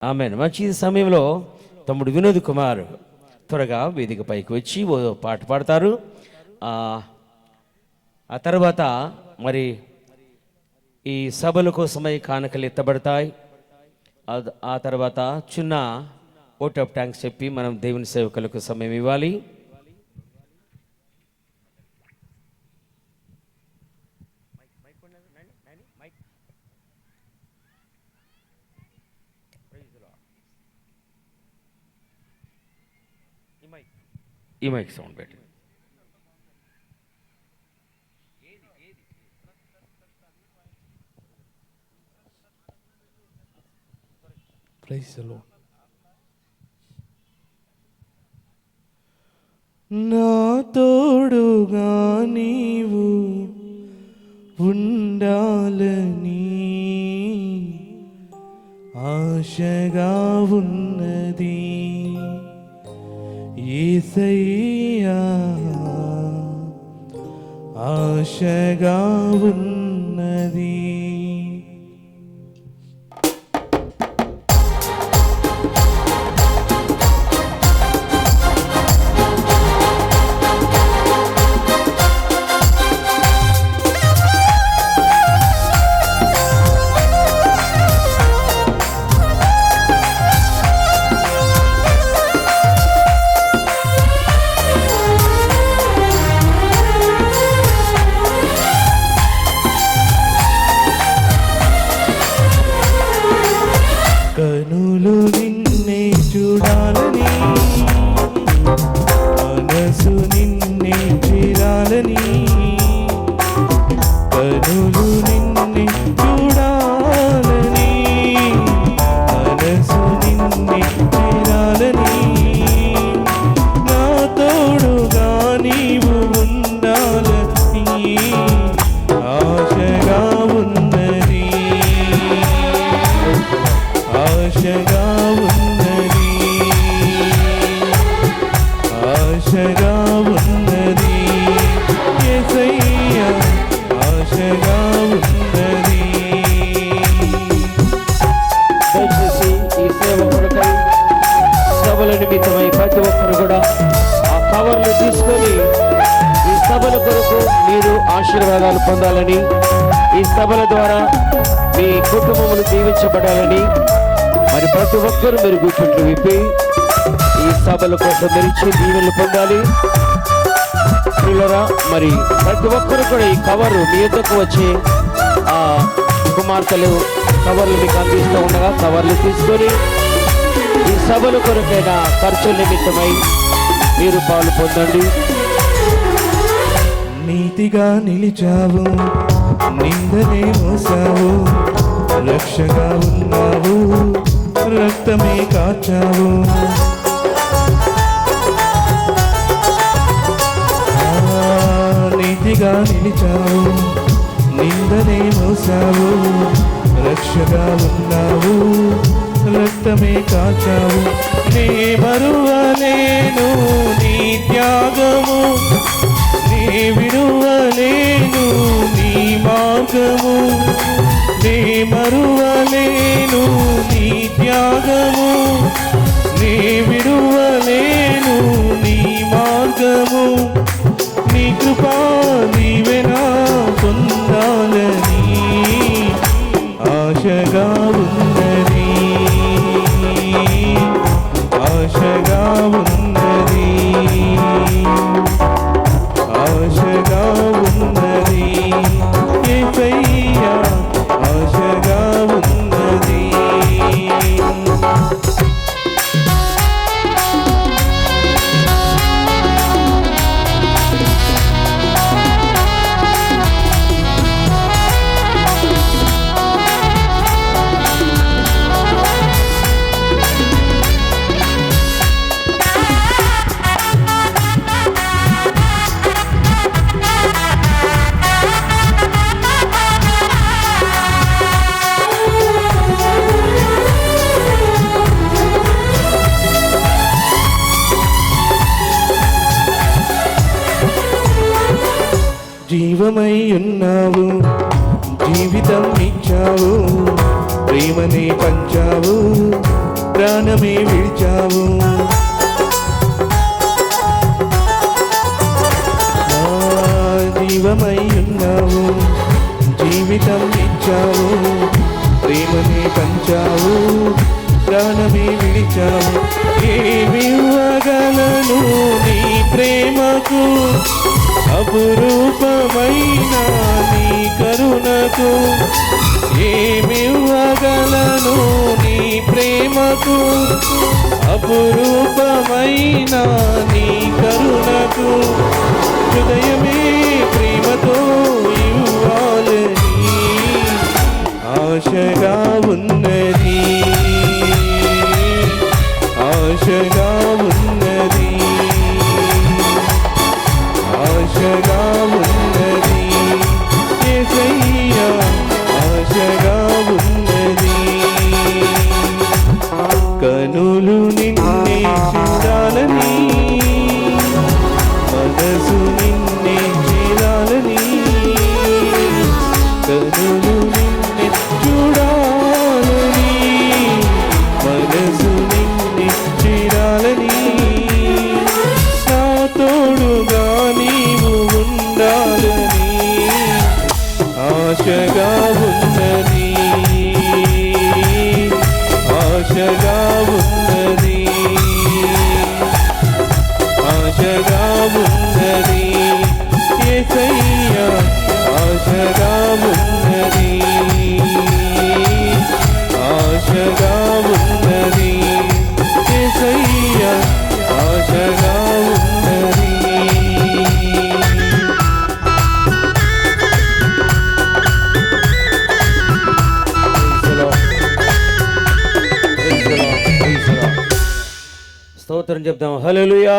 ఆమేన్. మంచి సమయంలో తమ్ముడు వినోద్ కుమార్ త్వరగా వేదిక పైకి వచ్చి ఓ పాట పాడతారు. ఆ తర్వాత మరి ఈ సభల కోసమై కానుకలు ఎత్తబడతాయి. ఆ తర్వాత చిన్న ఓట్ ఆఫ్ థ్యాంక్స్ చెప్పి మనం దేవుని సేవకులకు సమయం ఇవ్వాలి. ఈ మైక్ సౌండ్ పెట్టి నా తోడుగా నీవు ఉండాలని ఆశగా ఉన్నది యేసయ్యా, ఆశగా ఉన్నది. కనులు నిన్నే చూడాలని, మనసు నిన్నే చేరాలని. కనులు నిన్నే చూడాలని, మనసు నిన్నే చేరాలని. నా తోడుగా నీవు ఉండాలని ఆశగా ఉన్నది, ఆశగా ఉన్నది, ఆశగా ఉన్నది. యేసయ్యా, ఆశగా ఉన్నది. దయచేసి ఈ సేవ కొరకై సభల నిమిత్తమై ప్రతి ఒక్కరు కూడా ఆ కవర్లు తీసుకొని ఈ సభల కొరకు మీరు ఆశీర్వాదాలు పొందాలని, ఈ సభల ద్వారా మీ కుటుంబములు దీవించబడాలని మరి ప్రతి ఒక్కరు మీరు గుర్తుంటూ విప్పి ఈ సభల కోసం మెరిచి దీవెనలు పొందాలి. పిల్లరా, మరి ప్రతి ఒక్కరు కూడా ఈ కవరు మీ యొద్దకు వచ్చి ఆ కుమార్తెలు కవర్లు మీకు అందిస్తూ ఉండగా కవర్లు తీసుకొని ఈ సభల కొరకైన ఖర్చుల నిమిత్తమై మీరు పాలు పొందండి. నీతిగా నిలిచావు, నిందనే మోసావు, రక్షగా ఉన్నావు, రక్తమే కాచావు. నీతిగా నిలిచావు, నిందనే మోసావు, రక్షగా ఉన్నావు, రక్తమే కాచావు. నే మరువలేను నీ త్యాగము, నే విడువలేను నీ మార్గము. నే మరువలేను నీ త్యాగము, నే విడువలేను నీ మార్గము. నీ కృపా దీవెన పొందాలని ఆశగా ఉన్నది, ఆశగా ఉన్నది, ఆశగా ఉన్నది. యేసయ్యా, ఆశగా ఉన్నది. జీవమై ఉన్నావు, జీవితం ఇచ్చావు, ప్రేమని పంచావు, ప్రాణమే విడిచావు. జీవమై ఉన్నావు, జీవితం ఇచ్చావు, ప్రేమనే పంచావు, ప్రాణమే విడిచావు. ఏమివ్వగలను నీ ప్రేమకు, అపురూపమైన నీ కరుణకు. ఏమివ్వగలను నీ ప్రేమకు, అపురూపమైన నీ కరుణకు. హృదయమే ప్రేమతో ఇవ్వాలని ఆశగా ఉన్నది, ఆశగా ఉన్నది, ఆశగా ఉన్నది. యేసయ్యా ఆశగా ఉన్నది. కనులు నిన్నే చూడాలని, మనసు నిన్నే చేరాలని. కనులు నిన్నే చూడాలని, మనసు నిన్నే చేరాలని. నా తోడుగా నీవు ఉండాలని ఆశగా ఉన్నది, ఆశగా ఉన్నది, ఆశగా ఉన్నది. యేసయ్యా ఆశగా ఉన్నది, ఆశగా ఉన్నది. యేసయ్యా ఆశగా ఉన్నది. స్తోత్రం చెప్దాం. హల్లెలూయా.